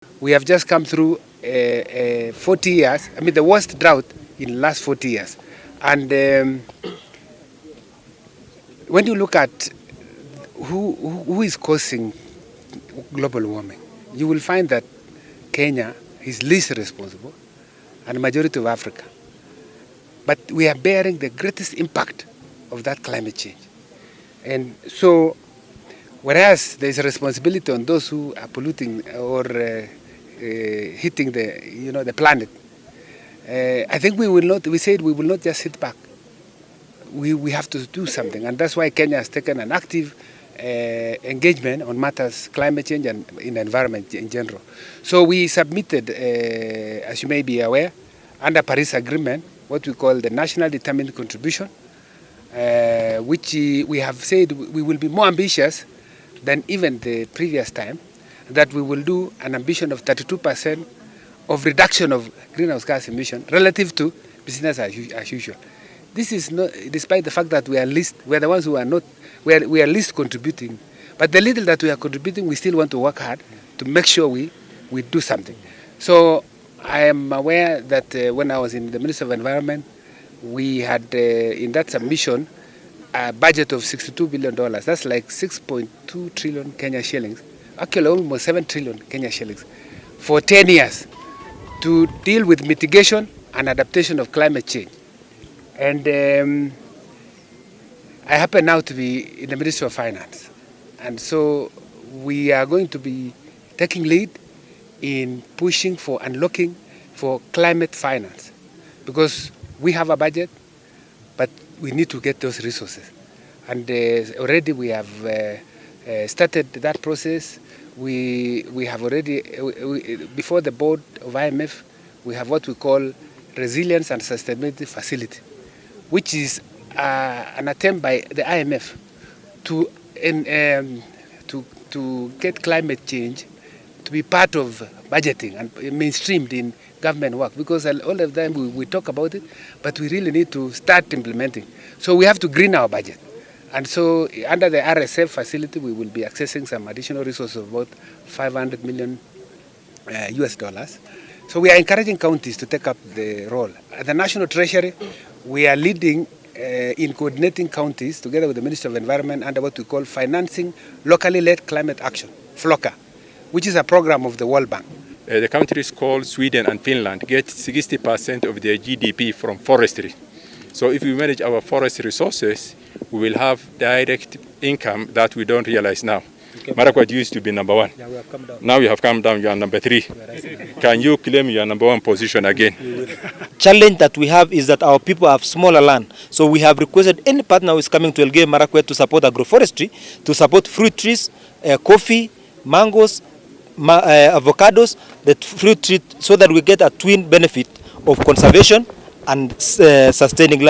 We have just come through 40 years, I mean the worst drought in the last 40 years. And when you look at who is causing global warming, you will find that Kenya is least responsible and the majority of Africa. But we are bearing the greatest impact of that climate change. And so, whereas there is a responsibility on those who are polluting or hitting the planet, I think we said we will not just sit back. We have to do something, and that's why Kenya has taken an active engagement on matters climate change and in the environment in general. So we submitted, as you may be aware, under Paris Agreement, what we call the National Determined Contribution, which we have said we will be more ambitious than even the previous time, that we will do an ambition of 32% of reduction of greenhouse gas emission relative to business as usual. This is not, despite the fact that we are the ones who are not, we are least contributing. But the little that we are contributing, we still want to work hard to make sure we do something. So I am aware that when I was in the Ministry of Environment, we had in that submission a budget of $62 billion. That's like 6.2 trillion Kenya shillings, actually almost 7 trillion Kenya shillings, for 10 years to deal with mitigation and adaptation of climate change. And I happen now to be in the Ministry of Finance. And so we are going to be taking lead in pushing for unlocking for climate finance. Because we have a budget, but we need to get those resources. And already we have started that process. We have already, before the board of IMF, we have what we call Resilience and Sustainability Facility, which is an attempt by the IMF to get climate change to be part of budgeting and mainstreamed in government work, because all the time we talk about it, but we really need to start implementing. So we have to green our budget. And so under the RSF facility, we will be accessing some additional resources of about $500 million US dollars. So we are encouraging counties to take up the role. At the National Treasury, we are leading in coordinating counties together with the Ministry of Environment under what we call Financing Locally Led Climate Action, FLOCA, which is a program of the World Bank. The countries called Sweden and Finland get 60% of their GDP from forestry. So if we manage our forest resources, we will have direct income that we don't realize now. Marakwet used to be number one. Yeah, we have come down. Now you have come down, you are number 3. Can you claim your number 1 position again? Challenge that we have is that our people have smaller land. So we have requested any partner who is coming to Elgeyo Marakwet to support agroforestry, to support fruit trees, coffee, mangoes, avocados, the fruit tree, so that we get a twin benefit of conservation and sustaining land.